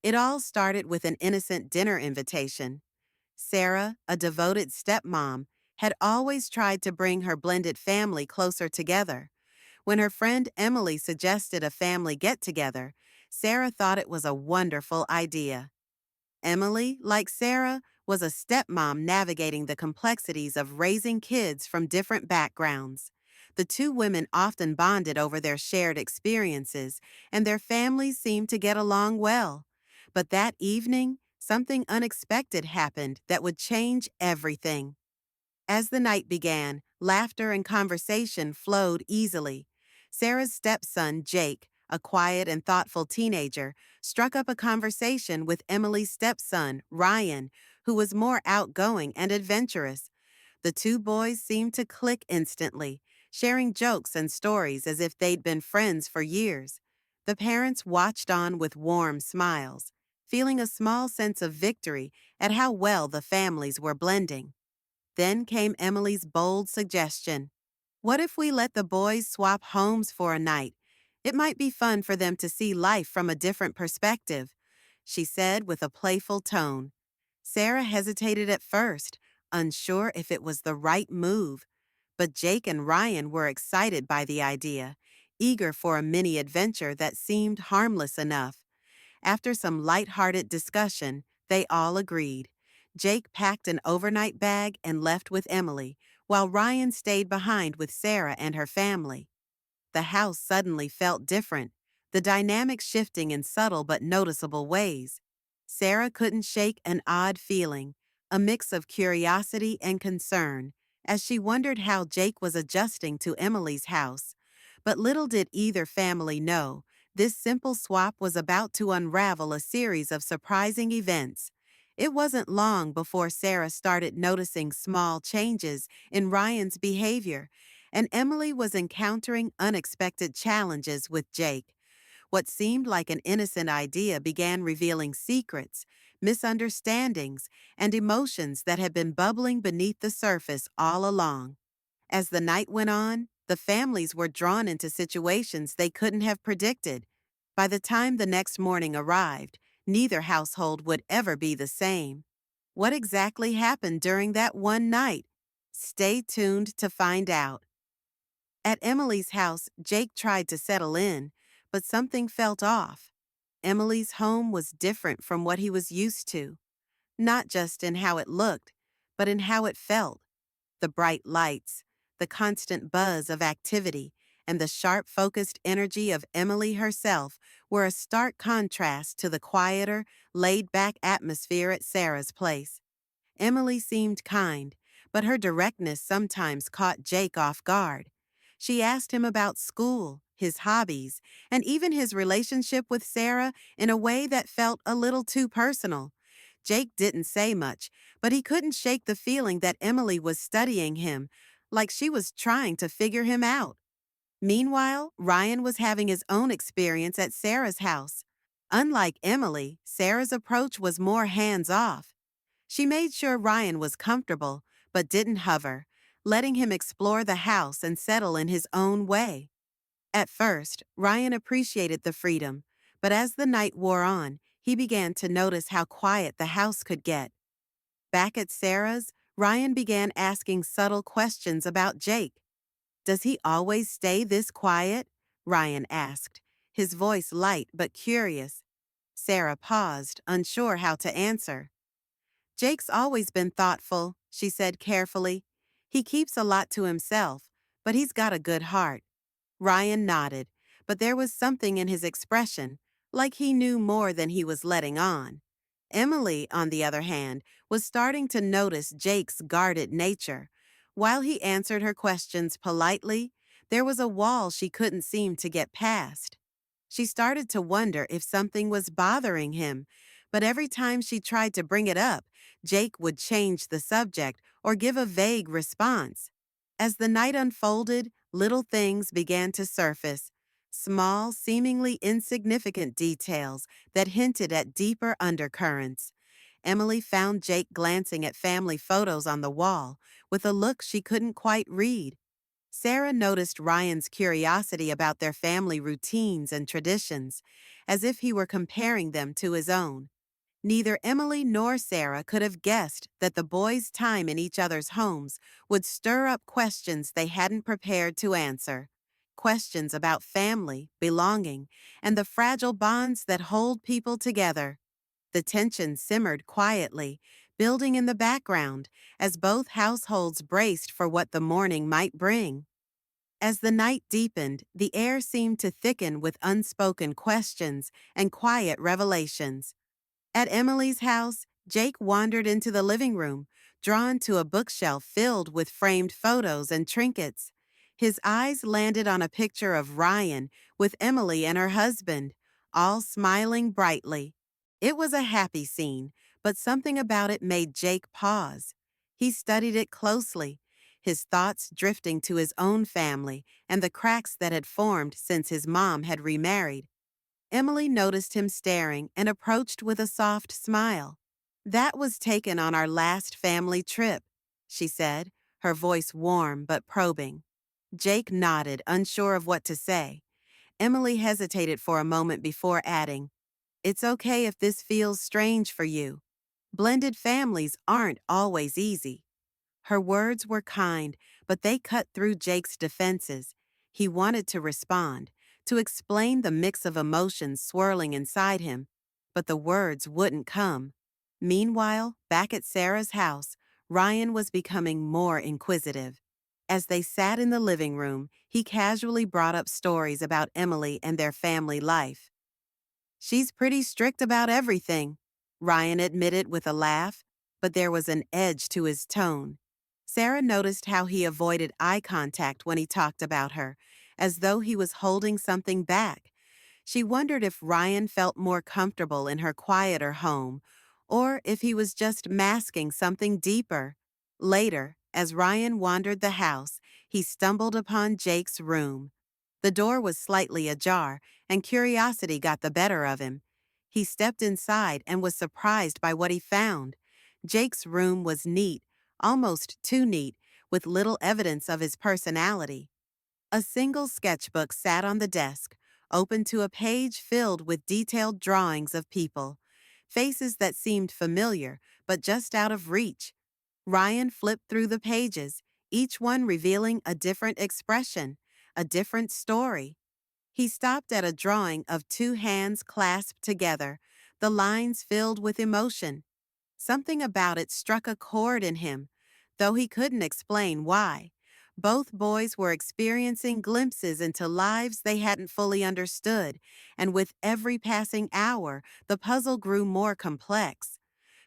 It all started with an innocent dinner invitation. Sarah, a devoted stepmom, had always tried to bring her blended family closer together. When her friend Emily suggested a family get-together, Sarah thought it was a wonderful idea. Emily, like Sarah, was a stepmom navigating the complexities of raising kids from different backgrounds. The two women often bonded over their shared experiences, and their families seemed to get along well. But that evening, something unexpected happened that would change everything. As the night began, laughter and conversation flowed easily. Sarah's stepson, Jake, a quiet and thoughtful teenager, struck up a conversation with Emily's stepson, Ryan, who was more outgoing and adventurous. The two boys seemed to click instantly, sharing jokes and stories as if they'd been friends for years. The parents watched on with warm smiles, feeling a small sense of victory at how well the families were blending. Then came Emily's bold suggestion. What if we let the boys swap homes for a night? It might be fun for them to see life from a different perspective, she said with a playful tone. Sarah hesitated at first, unsure if it was the right move. But Jake and Ryan were excited by the idea, eager for a mini adventure that seemed harmless enough. After some light-hearted discussion, they all agreed. Jake packed an overnight bag and left with Emily, while Ryan stayed behind with Sarah and her family. The house suddenly felt different, the dynamic shifting in subtle but noticeable ways. Sarah couldn't shake an odd feeling, a mix of curiosity and concern, as she wondered how Jake was adjusting to Emily's house. But little did either family know, this simple swap was about to unravel a series of surprising events. It wasn't long before Sarah started noticing small changes in Ryan's behavior, and Emily was encountering unexpected challenges with Jake. What seemed like an innocent idea began revealing secrets, misunderstandings, and emotions that had been bubbling beneath the surface all along. As the night went on, the families were drawn into situations they couldn't have predicted. By the time the next morning arrived, neither household would ever be the same. What exactly happened during that one night? Stay tuned to find out. At Emily's house, Jake tried to settle in, but something felt off. Emily's home was different from what he was used to, not just in how it looked, but in how it felt. The bright lights, the constant buzz of activity, and the sharp, focused energy of Emily herself were a stark contrast to the quieter, laid-back atmosphere at Sarah's place. Emily seemed kind, but her directness sometimes caught Jake off guard. She asked him about school, his hobbies, and even his relationship with Sarah in a way that felt a little too personal. Jake didn't say much, but he couldn't shake the feeling that Emily was studying him, like she was trying to figure him out. Meanwhile, Ryan was having his own experience at Sarah's house. Unlike Emily, Sarah's approach was more hands-off. She made sure Ryan was comfortable, but didn't hover, letting him explore the house and settle in his own way. At first, Ryan appreciated the freedom, but as the night wore on, he began to notice how quiet the house could get. Back at Sarah's, Ryan began asking subtle questions about Jake. "Does he always stay this quiet?" Ryan asked, his voice light but curious. Sarah paused, unsure how to answer. "Jake's always been thoughtful," she said carefully. "He keeps a lot to himself, but he's got a good heart." Ryan nodded, but there was something in his expression, like he knew more than he was letting on. Emily, on the other hand, was starting to notice Jake's guarded nature. While he answered her questions politely, there was a wall she couldn't seem to get past. She started to wonder if something was bothering him, but every time she tried to bring it up, Jake would change the subject or give a vague response. As the night unfolded, little things began to surface, small, seemingly insignificant details that hinted at deeper undercurrents. Emily found Jake glancing at family photos on the wall with a look she couldn't quite read. Sarah noticed Ryan's curiosity about their family routines and traditions, as if he were comparing them to his own. Neither Emily nor Sarah could have guessed that the boys' time in each other's homes would stir up questions they hadn't prepared to answer. Questions about family, belonging, and the fragile bonds that hold people together. The tension simmered quietly, building in the background as both households braced for what the morning might bring. As the night deepened, the air seemed to thicken with unspoken questions and quiet revelations. At Emily's house, Jake wandered into the living room, drawn to a bookshelf filled with framed photos and trinkets. His eyes landed on a picture of Ryan with Emily and her husband, all smiling brightly. It was a happy scene, but something about it made Jake pause. He studied it closely, his thoughts drifting to his own family and the cracks that had formed since his mom had remarried. Emily noticed him staring and approached with a soft smile. "That was taken on our last family trip," she said, her voice warm but probing. Jake nodded, unsure of what to say. Emily hesitated for a moment before adding, "It's okay if this feels strange for you. Blended families aren't always easy." Her words were kind, but they cut through Jake's defenses. He wanted to respond, to explain the mix of emotions swirling inside him, but the words wouldn't come. Meanwhile, back at Sarah's house, Ryan was becoming more inquisitive. As they sat in the living room, he casually brought up stories about Emily and their family life. "She's pretty strict about everything," Ryan admitted with a laugh, but there was an edge to his tone. Sarah noticed how he avoided eye contact when he talked about her, as though he was holding something back. She wondered if Ryan felt more comfortable in her quieter home, or if he was just masking something deeper. Later, as Ryan wandered the house, he stumbled upon Jake's room. The door was slightly ajar, and curiosity got the better of him. He stepped inside and was surprised by what he found. Jake's room was neat, almost too neat, with little evidence of his personality. A single sketchbook sat on the desk, open to a page filled with detailed drawings of people, faces that seemed familiar but just out of reach. Ryan flipped through the pages, each one revealing a different expression, a different story. He stopped at a drawing of two hands clasped together, the lines filled with emotion. Something about it struck a chord in him, though he couldn't explain why. Both boys were experiencing glimpses into lives they hadn't fully understood, and with every passing hour, the puzzle grew more complex.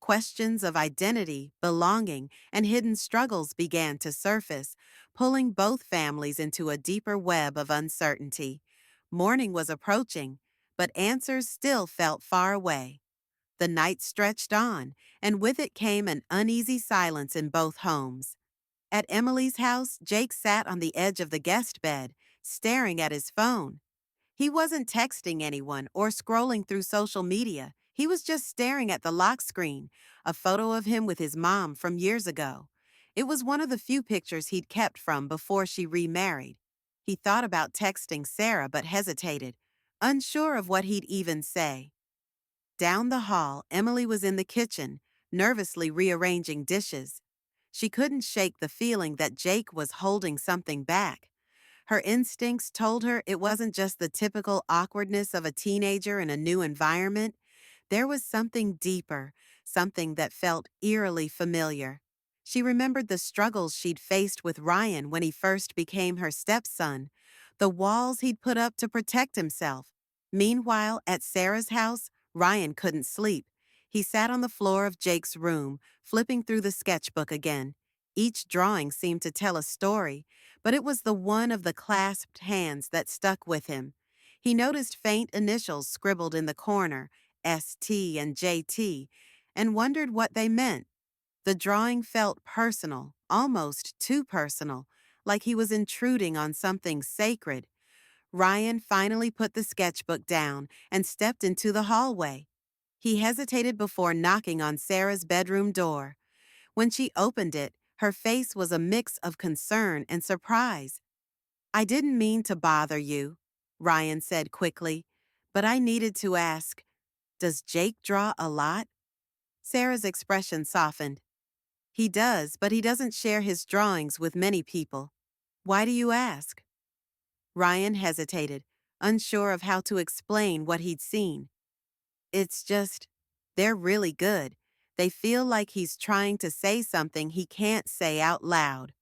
Questions of identity, belonging, and hidden struggles began to surface, pulling both families into a deeper web of uncertainty. Morning was approaching, but answers still felt far away. The night stretched on, and with it came an uneasy silence in both homes. At Emily's house, Jake sat on the edge of the guest bed, staring at his phone. He wasn't texting anyone or scrolling through social media. He was just staring at the lock screen, a photo of him with his mom from years ago. It was one of the few pictures he'd kept from before she remarried. He thought about texting Sarah but hesitated, unsure of what he'd even say. Down the hall, Emily was in the kitchen, nervously rearranging dishes. She couldn't shake the feeling that Jake was holding something back. Her instincts told her it wasn't just the typical awkwardness of a teenager in a new environment. There was something deeper, something that felt eerily familiar. She remembered the struggles she'd faced with Ryan when he first became her stepson, the walls he'd put up to protect himself. Meanwhile, at Sarah's house, Ryan couldn't sleep. He sat on the floor of Jake's room, flipping through the sketchbook again. Each drawing seemed to tell a story, but it was the one of the clasped hands that stuck with him. He noticed faint initials scribbled in the corner, ST and JT, and wondered what they meant. The drawing felt personal, almost too personal, like he was intruding on something sacred. Ryan finally put the sketchbook down and stepped into the hallway. He hesitated before knocking on Sarah's bedroom door. When she opened it, her face was a mix of concern and surprise. I didn't mean to bother you, Ryan said quickly, but I needed to ask, does Jake draw a lot? Sarah's expression softened. He does, but he doesn't share his drawings with many people. Why do you ask? Ryan hesitated, unsure of how to explain what he'd seen. It's just, they're really good. They feel like he's trying to say something he can't say out loud.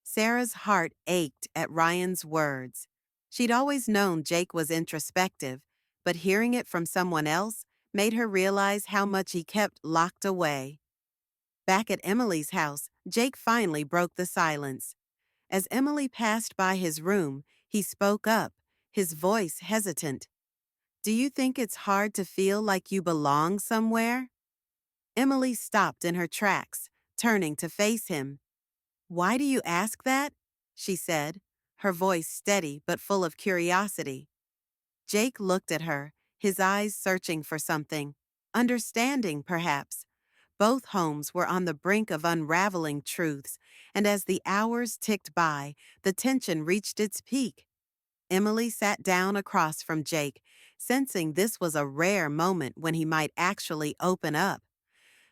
Sarah's heart ached at Ryan's words. She'd always known Jake was introspective, but hearing it from someone else made her realize how much he kept locked away. Back at Emily's house, Jake finally broke the silence. As Emily passed by his room, he spoke up, his voice hesitant. Do you think it's hard to feel like you belong somewhere? Emily stopped in her tracks, turning to face him. Why do you ask that? She said, her voice steady but full of curiosity. Jake looked at her, his eyes searching for something. Understanding, perhaps. Both homes were on the brink of unraveling truths, and as the hours ticked by, the tension reached its peak. Emily sat down across from Jake, sensing this was a rare moment when he might actually open up.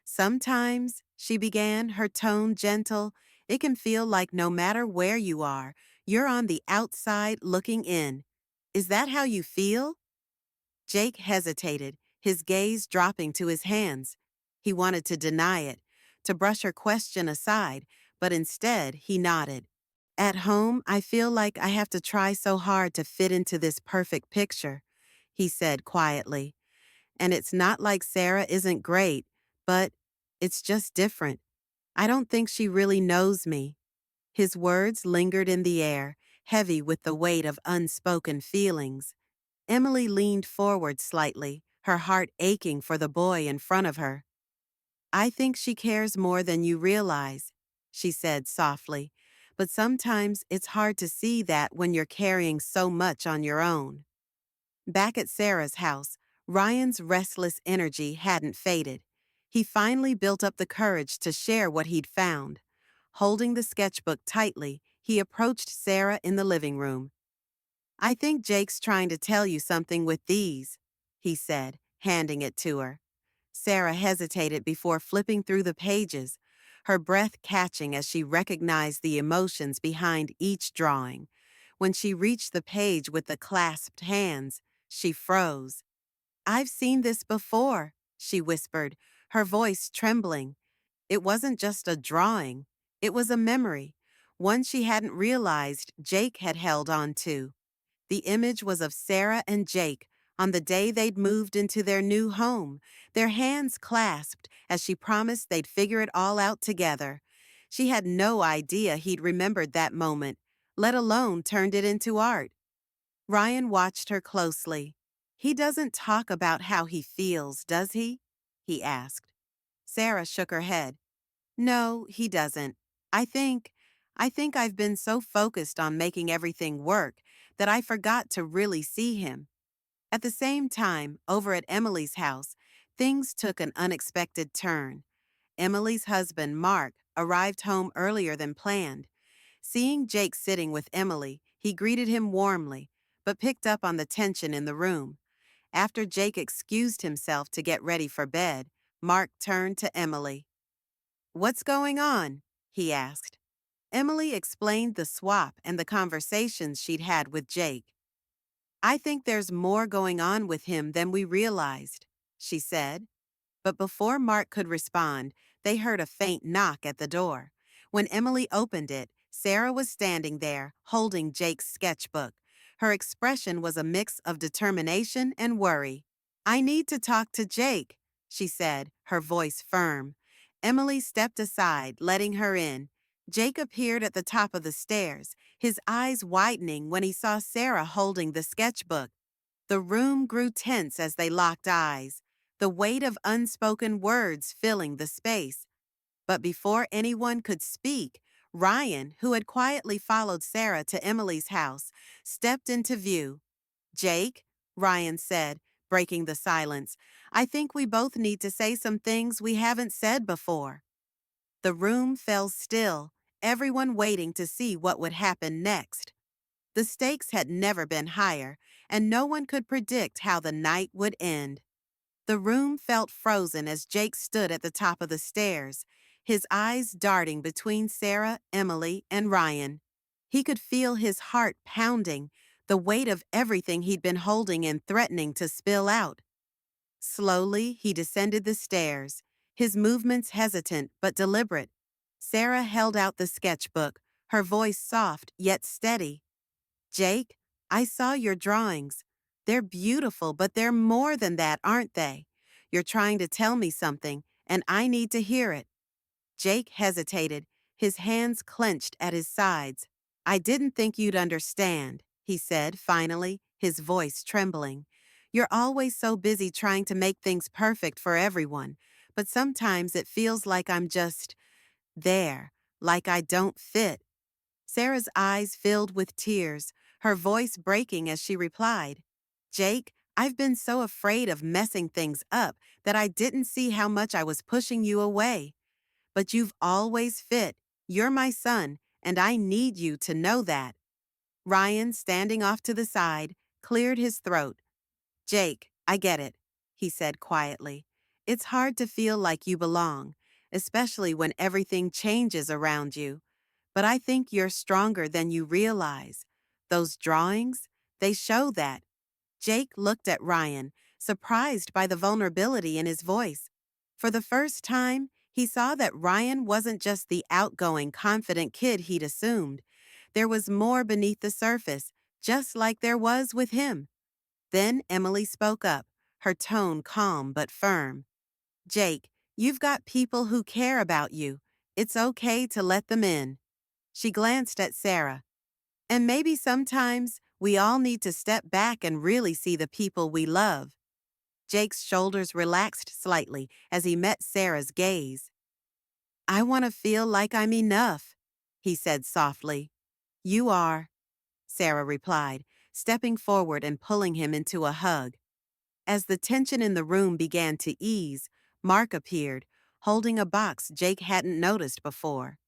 Sometimes, she began, her tone gentle, it can feel like no matter where you are, you're on the outside looking in. Is that how you feel? Jake hesitated, his gaze dropping to his hands. He wanted to deny it, to brush her question aside, but instead he nodded. At home, I feel like I have to try so hard to fit into this perfect picture, he said quietly. And it's not like Sarah isn't great, but it's just different. I don't think she really knows me. His words lingered in the air, heavy with the weight of unspoken feelings. Emily leaned forward slightly, her heart aching for the boy in front of her. I think she cares more than you realize, she said softly, but sometimes it's hard to see that when you're carrying so much on your own. Back at Sarah's house, Ryan's restless energy hadn't faded. He finally built up the courage to share what he'd found. Holding the sketchbook tightly, he approached Sarah in the living room. I think Jake's trying to tell you something with these, he said, handing it to her. Sarah hesitated before flipping through the pages, her breath catching as she recognized the emotions behind each drawing. When she reached the page with the clasped hands, she froze. I've seen this before, she whispered, her voice trembling. It wasn't just a drawing. It was a memory, one she hadn't realized Jake had held on to. The image was of Sarah and Jake on the day they'd moved into their new home, their hands clasped as she promised they'd figure it all out together. She had no idea he'd remembered that moment, let alone turned it into art. Ryan watched her closely. He doesn't talk about how he feels, does he? He asked. Sarah shook her head. No, he doesn't. I think, I think I've been so focused on making everything work that I forgot to really see him. At the same time, over at Emily's house, things took an unexpected turn. Emily's husband, Mark, arrived home earlier than planned. Seeing Jake sitting with Emily, he greeted him warmly, but picked up on the tension in the room. After Jake excused himself to get ready for bed, Mark turned to Emily. What's going on? He asked. Emily explained the swap and the conversations she'd had with Jake. I think there's more going on with him than we realized, she said. But before Mark could respond, they heard a faint knock at the door. When Emily opened it, Sarah was standing there, holding Jake's sketchbook. Her expression was a mix of determination and worry. I need to talk to Jake, she said, her voice firm. Emily stepped aside, letting her in. Jake appeared at the top of the stairs, his eyes widening when he saw Sarah holding the sketchbook. The room grew tense as they locked eyes, the weight of unspoken words filling the space. But before anyone could speak, Ryan, who had quietly followed Sarah to Emily's house, stepped into view. Jake, Ryan said, breaking the silence, I think we both need to say some things we haven't said before. The room fell still, everyone waiting to see what would happen next. The stakes had never been higher, and no one could predict how the night would end. The room felt frozen as Jake stood at the top of the stairs, his eyes darting between Sarah, Emily, and Ryan. He could feel his heart pounding, the weight of everything he'd been holding and threatening to spill out. Slowly, he descended the stairs, his movements hesitant but deliberate. Sarah held out the sketchbook, her voice soft yet steady. "Jake, I saw your drawings. They're beautiful, but they're more than that, aren't they? You're trying to tell me something, and I need to hear it." Jake hesitated, his hands clenched at his sides. "I didn't think you'd understand," he said finally, his voice trembling. "You're always so busy trying to make things perfect for everyone, but sometimes it feels like I'm just there, like I don't fit." Sarah's eyes filled with tears, her voice breaking as she replied, "Jake, I've been so afraid of messing things up that I didn't see how much I was pushing you away. But you've always fit. You're my son, and I need you to know that." Ryan, standing off to the side, cleared his throat. "Jake, I get it," he said quietly. "It's hard to feel like you belong, especially when everything changes around you. But I think you're stronger than you realize. Those drawings, they show that." Jake looked at Ryan, surprised by the vulnerability in his voice. For the first time, he saw that Ryan wasn't just the outgoing, confident kid he'd assumed. There was more beneath the surface, just like there was with him. Then Emily spoke up, her tone calm but firm. "Jake, you've got people who care about you. It's okay to let them in." She glanced at Sarah. "And maybe sometimes we all need to step back and really see the people we love." Jake's shoulders relaxed slightly as he met Sarah's gaze. "I want to feel like I'm enough," he said softly. "You are," Sarah replied, stepping forward and pulling him into a hug. As the tension in the room began to ease, Mark appeared, holding a box Jake hadn't noticed before.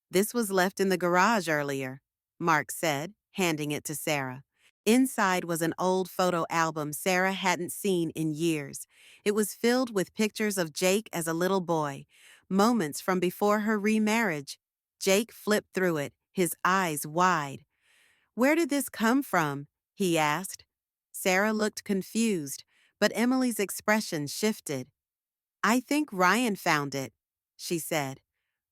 "This was left in the garage earlier," Mark said, handing it to Sarah. Inside was an old photo album Sarah hadn't seen in years. It was filled with pictures of Jake as a little boy, moments from before her remarriage. Jake flipped through it, his eyes wide. "Where did this come from?" he asked. Sarah looked confused, but Emily's expression shifted. "I think Ryan found it," she said.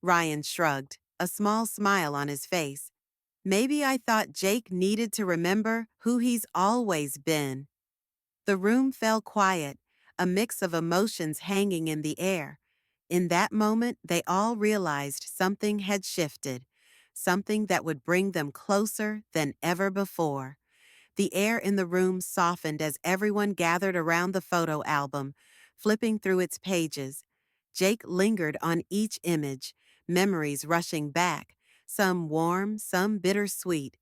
Ryan shrugged, a small smile on his face. "Maybe I thought Jake needed to remember who he's always been." The room fell quiet, a mix of emotions hanging in the air. In that moment, they all realized something had shifted, something that would bring them closer than ever before. The air in the room softened as everyone gathered around the photo album, flipping through its pages. Jake lingered on each image, memories rushing back, some warm, some bittersweet.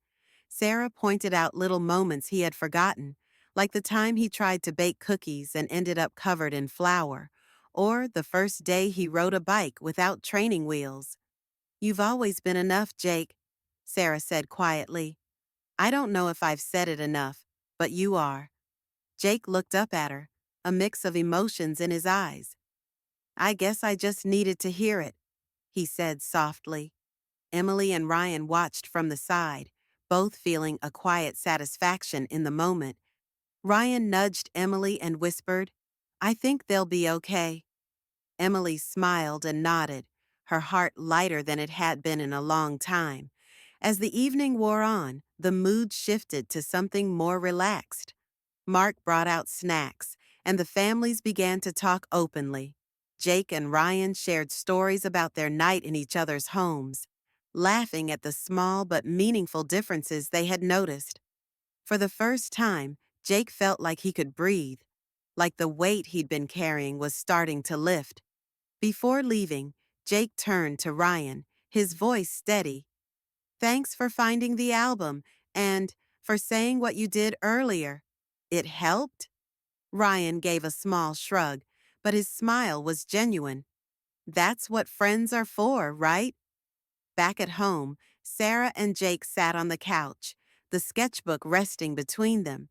Sarah pointed out little moments he had forgotten, like the time he tried to bake cookies and ended up covered in flour, or the first day he rode a bike without training wheels. "You've always been enough, Jake," Sarah said quietly. "I don't know if I've said it enough, but you are." Jake looked up at her, a mix of emotions in his eyes. "I guess I just needed to hear it," he said softly. Emily and Ryan watched from the side, both feeling a quiet satisfaction in the moment. Ryan nudged Emily and whispered, "I think they'll be okay." Emily smiled and nodded, her heart lighter than it had been in a long time. As the evening wore on, the mood shifted to something more relaxed. Mark brought out snacks, and the families began to talk openly. Jake and Ryan shared stories about their night in each other's homes, laughing at the small but meaningful differences they had noticed. For the first time, Jake felt like he could breathe, like the weight he'd been carrying was starting to lift. Before leaving, Jake turned to Ryan, his voice steady. "Thanks for finding the album, and for saying what you did earlier. It helped?" Ryan gave a small shrug, but his smile was genuine. "That's what friends are for, right?" Back at home, Sarah and Jake sat on the couch. the sketchbook resting between them.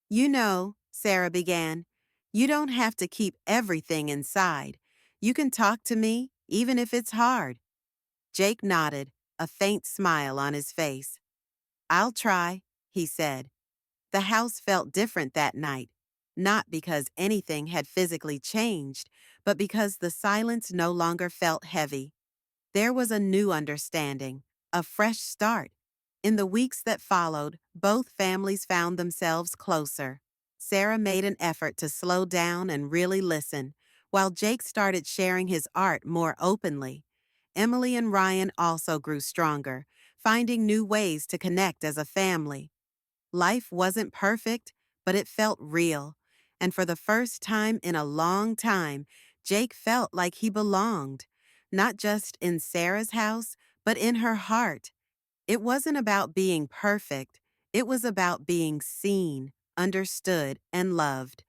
You know, Sarah began, you don't have to keep everything inside. You can talk to me, even if it's hard. Jake nodded, a faint smile on his face. I'll try, he said. The house felt different that night, not because anything had physically changed, but because the silence no longer felt heavy. There was a new understanding, a fresh start. In the weeks that followed, both families found themselves closer. Sarah made an effort to slow down and really listen, while Jake started sharing his art more openly. Emily and Ryan also grew stronger, finding new ways to connect as a family. Life wasn't perfect, but it felt real. And for the first time in a long time, Jake felt like he belonged, not just in Sarah's house, but in her heart. It wasn't about being perfect. It was about being seen, understood, and loved.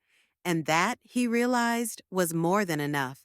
And that, he realized, was more than enough.